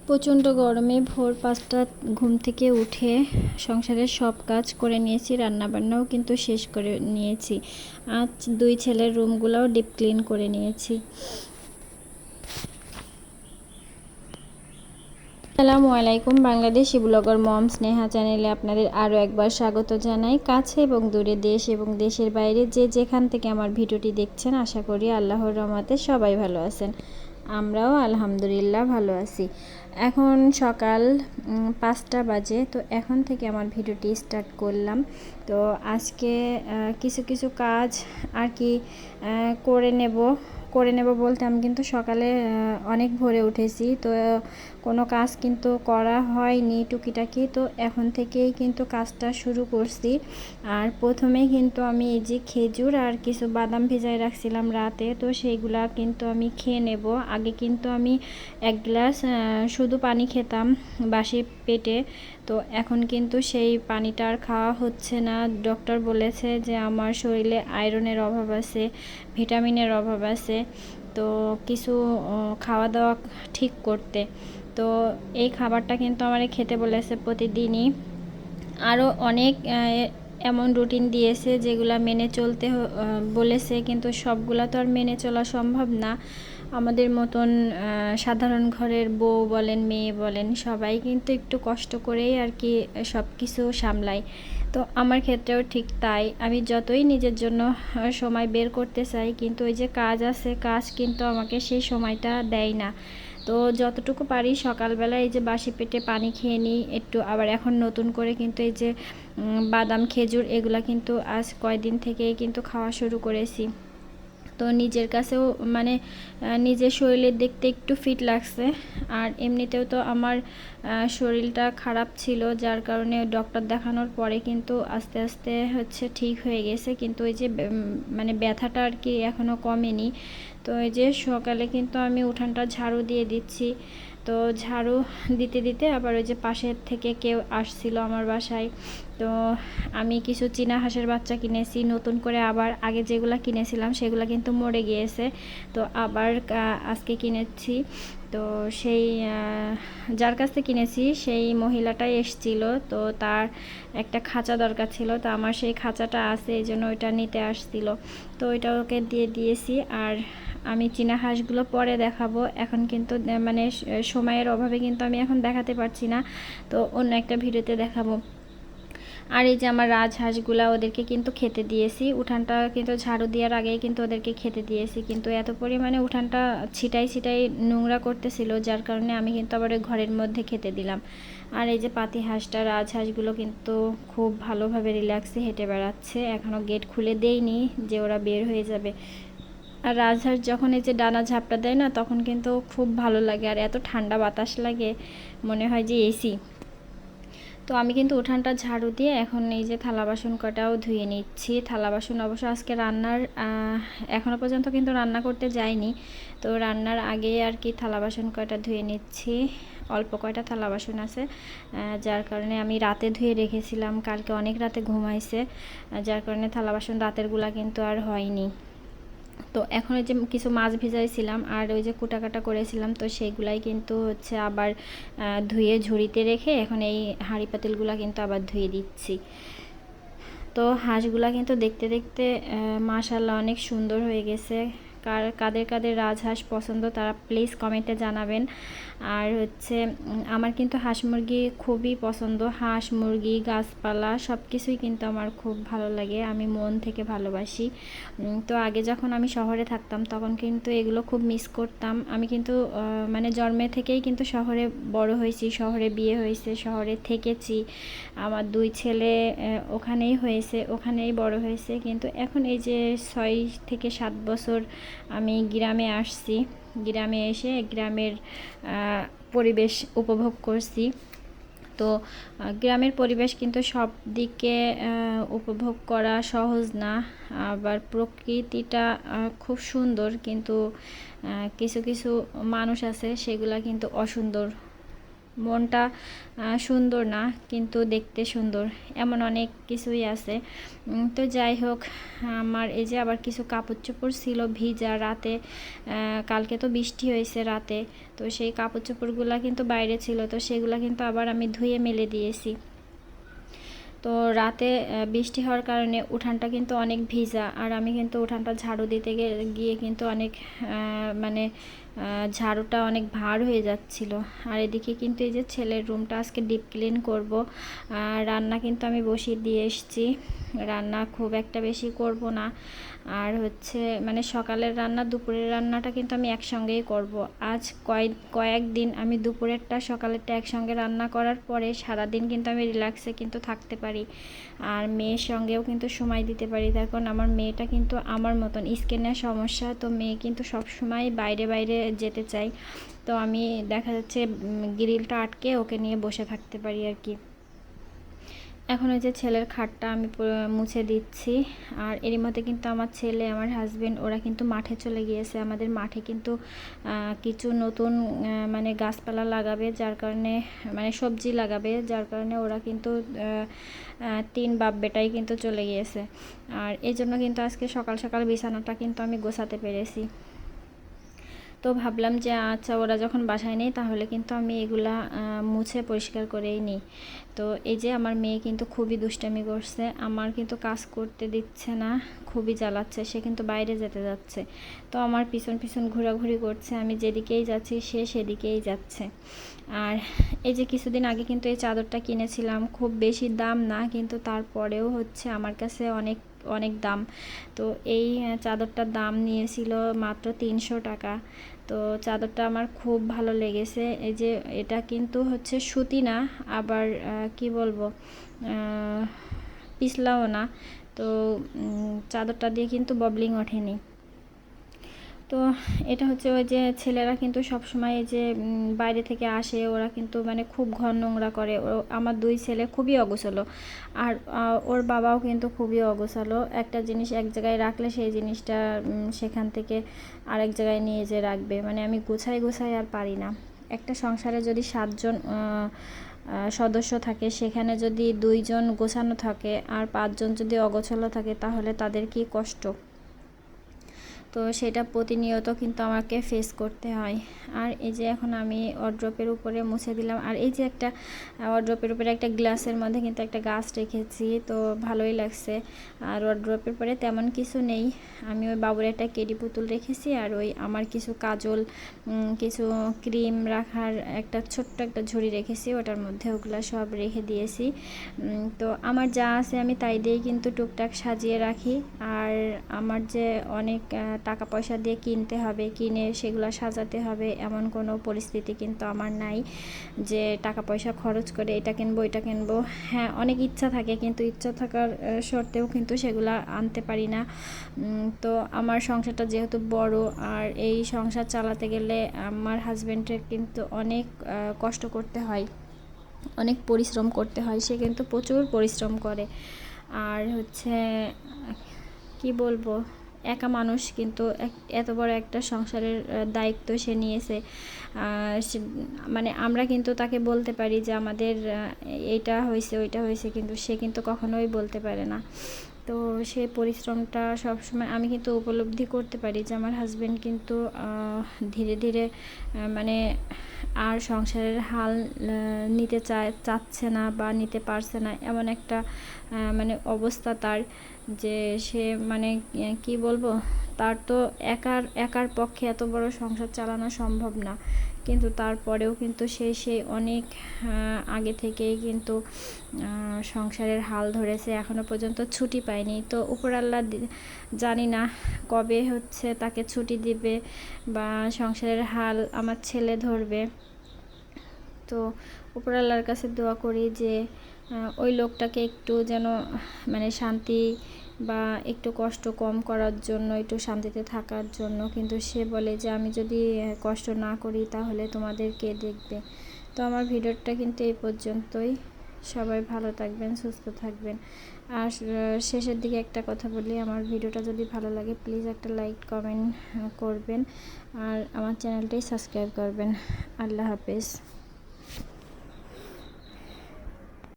প্রচণ্ড গরমে ভোর ৫টা ঘুম থেকে উঠে সংসারের সব কাজ করে নিয়েছি, রান্নাবান্নাও কিন্তু শেষ করে নিয়েছি। আজ দুই ছেলের রুমগুলোও ডিপ ক্লিন করে নিয়েছি। আসসালামু আলাইকুম, বাংলাদেশি ব্লগার মম স্নেহা চ্যানেলে আপনাদের আরও একবার স্বাগত জানাই। কাছে এবং দূরে, দেশ এবং দেশের বাইরে যে যেখান থেকে আমার ভিডিওটি দেখছেন, আশা করি আল্লাহর রহমতে সবাই ভালো আছেন। আমরাও আলহামদুলিল্লাহ ভালো আছি। এখন সকাল 5টা বাজে। তো এখন থেকে আমার ভিডিওটি স্টার্ট করলাম। তো আজকে কিছু কিছু কাজ আর কি করে নেব বলতে আমি কিন্তু সকালে অনেক ভোরে উঠেছি, তো কোনো কাজ কিন্তু করা হয়নি টুকিটাকি। তো এখন থেকেই কিন্তু কাজটা শুরু করছি। আর প্রথমেই কিন্তু আমি এই যে খেজুর আর কিছু বাদাম ভিজায় রাখছিলাম রাতে, তো সেইগুলা কিন্তু আমি খেয়ে নেব। আগে কিন্তু আমি 1 গ্লাস শুধু পানি খেতাম বাসি পেটে, তো এখন কিন্তু সেই পানিটা আর খাওয়া হচ্ছে না। ডক্টর বলেছে যে আমার শরীরে আয়রনের অভাব আছে, ভিটামিনের অভাব আছে, তো কিছু খাওয়া দাওয়া ঠিক করতে। তো এই খাবারটা কিন্তু আমার খেতে বলেছে প্রতিদিনই। আরও অনেক এমন রুটিন দিয়েছে যেগুলা মেনে চলতে বলেছে, কিন্তু সবগুলা তো আর মেনে চলা সম্ভব না। আমাদের মতন সাধারণ ঘরের বউ বলেন, মেয়ে বলেন, সবাই কিন্তু একটু কষ্ট করেই আর কি সব কিছু সামলায়। তো আমার ক্ষেত্রেও ঠিক তাই। আমি যতই নিজের জন্য সময় বের করতে চাই, কিন্তু ওই যে কাজ আছে, কাজ কিন্তু আমাকে সেই সময়টা দেয় না। তো যতটুকু পারি সকালবেলা এই যে বাসি পেটে পানি খেয়ে নিই একটু। আবার এখন নতুন করে কিন্তু এই যে বাদাম, খেজুর এগুলা কিন্তু আজ কয়দিন থেকেই কিন্তু খাওয়া শুরু করেছি। তো নিজের কাছেও মানে নিজের শরীরের দেখতে একটু ফিট লাগছে। আর এমনিতেও তো আমার শরীরটা খারাপ ছিল, যার কারণে ডক্টর দেখানোর পরে কিন্তু আস্তে আস্তে হচ্ছে ঠিক হয়ে গেছে, কিন্তু ওই যে মানে ব্যথাটা আর কি এখনও কমেনি। তো এই যে সকালে কিন্তু আমি উঠানটা ঝাড়ু দিয়ে দিচ্ছি। তো ঝাড়ু দিতে দিতে আবার ওই যে পাশের থেকে কেউ আসছিল আমার বাসায়। তো আমি কিছু চীনা হাঁসের বাচ্চা কিনেছি নতুন করে। আবার আগে যেগুলো কিনেছিলাম সেগুলো কিন্তু মরে গিয়েছে, তো আবার আজকে কিনেছি। তো সেই যার কাছ থেকে কিনেছি সেই মহিলাটাই এসছিল, তো তার একটা খাঁচা দরকার ছিল, তো আমার সেই খাঁচাটা আছে, এই জন্য ওইটা নিতে আসছিল। তো ওইটা ওকে দিয়ে দিয়েছি। আর আমি চীনা হাঁসগুলো পরে দেখাবো, এখন কিন্তু মানে সময়ের অভাবে কিন্তু আমি এখন দেখাতে পারছি না, তো অন্য একটা ভিডিওতে দেখাবো। আর এই যে আমার রাজহাঁসগুলা, ওদেরকে কিন্তু খেতে দিয়েছি। উঠানটা কিন্তু ঝাড়ু দেওয়ার আগেই কিন্তু ওদেরকে খেতে দিয়েছি, কিন্তু এত পরিমাণে উঠানটা ছিটাই ছিটাই নোংরা করতেছিল, যার কারণে আমি কিন্তু আবার ঘরের মধ্যে খেতে দিলাম। আর এই যে পাতি হাঁসটা, রাজহাঁসগুলো কিন্তু খুব ভালোভাবে রিল্যাক্সে হেঁটে বেড়াচ্ছে। এখনও গেট খুলে দেইনি যে ওরা বের হয়ে যাবে। আর রাজহাঁস যখন এই যে ডানা ঝাপটা দেয় না, তখন কিন্তু খুব ভালো লাগে, আর এত ঠান্ডা বাতাস লাগে, মনে হয় যে এসি। তো আমি কিন্তু উঠানটা ঝাড়ু দিয়ে এখন এই যে থালা বাসন কটাও ধুয়ে নিচ্ছি। থালা বাসন অবশ্য আজকে রান্নার এখনও পর্যন্ত কিন্তু রান্না করতে যাইনি, তো রান্নার আগে আর কি থালা বাসন কয়টা ধুয়ে নিচ্ছি। অল্প কয়টা থালা বাসন আছে, যার কারণে আমি রাতে ধুয়ে রেখেছিলাম, কালকে অনেক রাতে ঘুমাইছে, যার কারণে থালা বাসন রাতেরগুলা কিন্তু আর হয়নি। তো এখন ওই যে কিছু মাছ ভিজাইছিলাম আর ওই যে কুটাকাটা করেছিলাম, তো সেইগুলাই কিন্তু হচ্ছে আবার ধুয়ে ঝুড়িতে রেখে এখন এই হাঁড়ি পাতিলগুলো কিন্তু আবার ধুয়ে দিচ্ছি। তো হাঁসগুলা কিন্তু দেখতে দেখতে মাশাআল্লাহ অনেক সুন্দর হয়ে গেছে। কাদের কাদের রাজহাঁস পছন্দ তারা প্লিজ কমেন্টে জানাবেন। আর হচ্ছে আমার কিন্তু হাঁস মুরগি খুবই পছন্দ। হাঁস মুরগি, গাছপালা সব কিছুই কিন্তু আমার খুব ভালো লাগে, আমি মন থেকে ভালোবাসি। তো আগে যখন আমি শহরে থাকতাম তখন কিন্তু এগুলো খুব মিস করতাম। আমি কিন্তু মানে জন্মে থেকেই কিন্তু শহরে বড় হয়েছি, শহরে বিয়ে হয়েছে, শহরে থেকেছি। আমার দুই ছেলে ওখানেই হয়েছে, ওখানেই বড় হয়েছে, কিন্তু এখন এই যে 6 থেকে 7 বছর আমি গ্রামে আসছি। গ্রামে এসে গ্রামের পরিবেশ উপভোগ করছি। তো গ্রামের পরিবেশ কিন্তু সব দিকে উপভোগ করা সহজ না। আবার প্রকৃতিটা খুব সুন্দর, কিন্তু কিছু কিছু মানুষ আছে সেগুলা কিন্তু অসুন্দর। মনটা সুন্দর না কিন্তু দেখতে সুন্দর, এমন অনেক কিছুই আছে। তো যাই হোক, আমার এই যে আবার কিছু কাপড় চোপড় ছিল ভিজা রাতে, কালকে তো বৃষ্টি হয়েছে রাতে, তো সেই কাপড় চোপড়গুলো কিন্তু বাইরে ছিল, তো সেগুলো কিন্তু আবার আমি ধুয়ে মেলে দিয়েছি। তো রাতে বৃষ্টি হওয়ার কারণে উঠানটা কিন্তু অনেক ভিজা, আর আমি কিন্তু উঠানটা ঝাড়ু দিতে গিয়ে কিন্তু অনেক মানে ঝাড়ুটা অনেক ভার হয়ে যাচ্ছিল। আর এদিকে কিন্তু এই যে ছেলের রুমটা আজকে ডিপ ক্লিন করব। রান্না কিন্তু আমি বসিয়ে দিয়ে এসেছি, রান্না খুব একটা বেশি করব না। আর হচ্ছে মানে সকালের রান্না দুপুরের রান্নাটা কিন্তু আমি একসঙ্গেই করব। আজ কয়েকদিন আমি দুপুরেরটা সকালেরটা একসঙ্গে রান্না করার পরে সারাদিন কিন্তু আমি রিল্যাক্সে কিন্তু থাকতে পারি, আর মেয়ের সঙ্গেও কিন্তু সময় দিতে পারি। তার কারণ আমার মেয়েটা কিন্তু আমার মতন স্কিনের সমস্যা, তো মেয়ে কিন্তু সব সময় বাইরে বাইরে যেতে চাই, তো আমি দেখা যাচ্ছে গ্রিলটা আটকে ওকে নিয়ে বসে থাকতে পারি আর কি। এখন ওই যে ছেলের খাটটা আমি মুছে দিচ্ছি, আর এরই মধ্যে কিন্তু আমার ছেলে আমার হাজবেন্ড ওরা কিন্তু মাঠে চলে গিয়েছে। আমাদের মাঠে কিন্তু কিছু নতুন মানে গাছপালা লাগাবে, যার কারণে মানে সবজি লাগাবে, যার কারণে ওরা কিন্তু 3 বাপ বেটাই কিন্তু চলে গিয়েছে। আর এই জন্য কিন্তু আজকে সকাল সকাল বিছানাটা কিন্তু আমি গোছাতে পেরেছি। তো ভাবলাম যে আচ্ছা ওরা যখন বাসায় নেই তাহলে কিন্তু আমি এগুলা মুছে পরিষ্কার করেই নিই। তো এই যে আমার মেয়ে কিন্তু খুবই দুষ্টামি করছে, আমার কিন্তু কাজ করতে দিচ্ছে না, খুবই জ্বালাচ্ছে, সে কিন্তু বাইরে যেতে যাচ্ছে। তো আমার পিছন পিছন ঘোরাঘুরি করছে, আমি যেদিকেই যাচ্ছি সে সেদিকেই যাচ্ছে। আর এই যে কিছুদিন আগে কিন্তু এই চাদরটা কিনেছিলাম, খুব বেশি দাম না, কিন্তু তারপরেও হচ্ছে আমার কাছে অনেক অনেক দাম। তো এই চাদরটার দাম নিয়েছিল মাত্র 300 টাকা। তো চাদরটা আমার খুব ভালো লেগেছে। এই যে এটা কিন্তু হচ্ছে সুতি না, আবার কি বলবো পিছলাও না, তো চাদরটা দিয়ে কিন্তু ববলিং ওঠেনি। তো এটা হচ্ছে ওই যে ছেলেরা কিন্তু সব সময় এই যে বাইরে থেকে আসে, ওরা কিন্তু মানে খুব ঘর নোংরা করে। আমার 2 ছেলে খুবই অগোছালো, আর ওর বাবাও কিন্তু খুবই অগোছালো। একটা জিনিস এক জায়গায় রাখলে সেই জিনিসটা সেখান থেকে আরেক জায়গায় নিয়ে যেয়ে রাখবে, মানে আমি গুছাই আর পারি না। একটা সংসারে যদি 7 জন সদস্য থাকে, সেখানে যদি 2 জন গোছানো থাকে আর 5 জন যদি অগোছালো থাকে, তাহলে তাদের কি কষ্ট। তো সেটা প্রতিনিয়ত কিন্তু আমাকে ফেস করতে হয়। আর এই যে এখন আমি ওয়ারড্রপের উপরে মুছে দিলাম, আর এই যে একটা ওয়ারড্রপের উপরে একটা গ্লাসের মধ্যে কিন্তু একটা গাছ রেখেছি, তো ভালোই লাগছে। আর ওয়ারড্রপের পরে তেমন কিছু নেই, আমি ওই বাবুর একটা কেডি পুতুল রেখেছি, আর ওই আমার কিছু কাজল কিছু ক্রিম রাখার একটা ছোট্ট একটা ঝুড়ি রেখেছি, ওটার মধ্যে ওগুলো সব রেখে দিয়েছি। তো আমার যা আছে আমি তাই দিয়েই কিন্তু টুকটাক সাজিয়ে রাখি। আর আমার যে অনেক টাকা পয়সা দিয়ে কিনতে হবে, কিনে সেগুলো সাজাতে হবে, এমন কোনো পরিস্থিতি কিন্তু আমার নাই যে টাকা পয়সা খরচ করে এটা কিনবো এটা কিনবো। হ্যাঁ, অনেক ইচ্ছা থাকে, কিন্তু ইচ্ছা থাকার সত্ত্বেও কিন্তু সেগুলো আনতে পারি না। তো আমার সংসারটা যেহেতু বড়, আর এই সংসার চালাতে গেলে আমার হাজব্যান্ডের কিন্তু অনেক কষ্ট করতে হয়, অনেক পরিশ্রম করতে হয়, সে কিন্তু প্রচুর পরিশ্রম করে। আর হচ্ছে কি বলবো, একা মানুষ, কিন্তু এত বড় একটা সংসারের দায়িত্ব সে নিয়েছে। মানে আমরা কিন্তু তাকে বলতে পারি যে আমাদের এইটা হয়েছে ওইটা হয়েছে, কিন্তু সে কিন্তু কখনোই বলতে পারে না। তো সেই পরিশ্রমটা সবসময় আমি কিন্তু উপলব্ধি করতে পারি যে আমার হাজব্যান্ড কিন্তু ধীরে ধীরে মানে আর সংসারের হাল নিতে চাচ্ছে না বা নিতে পারছে না, এমন একটা মানে অবস্থা তার, যে সে মানে কি বলবো, তার তো একার পক্ষে এত বড় সংসার চালানো সম্ভব না। কিন্তু তারপরেও কিন্তু সে অনেক আগে থেকেই কিন্তু সংসারের হাল ধরেছে, এখনো পর্যন্ত ছুটি পায়নি। তো উপরআল্লাহ জানি না কবে হচ্ছে তাকে ছুটি দিবে বা সংসারের হাল আমার ছেলে ধরবে। তো উপরআল্লাহর কাছে দোয়া করি যে ওই লোকটাকে একটু যেন মানে শান্তি বা একটু কষ্ট কম করার জন্য, একটু শান্তিতে থাকার জন্য। কিন্তু সে বলে যে আমি যদি কষ্ট না করি তাহলে তোমাদের কে দেখবে। তো আমার ভিডিওটা কিন্তু এই পর্যন্তই। সবাই ভালো থাকবেন, সুস্থ থাকবেন। আর শেষের দিকে একটা কথা বলি, আমার ভিডিওটা যদি ভালো লাগে প্লিজ একটা লাইক কমেন্ট করবেন, আর আমার চ্যানেলটাই সাবস্ক্রাইব করবেন। আল্লাহ হাফেজ।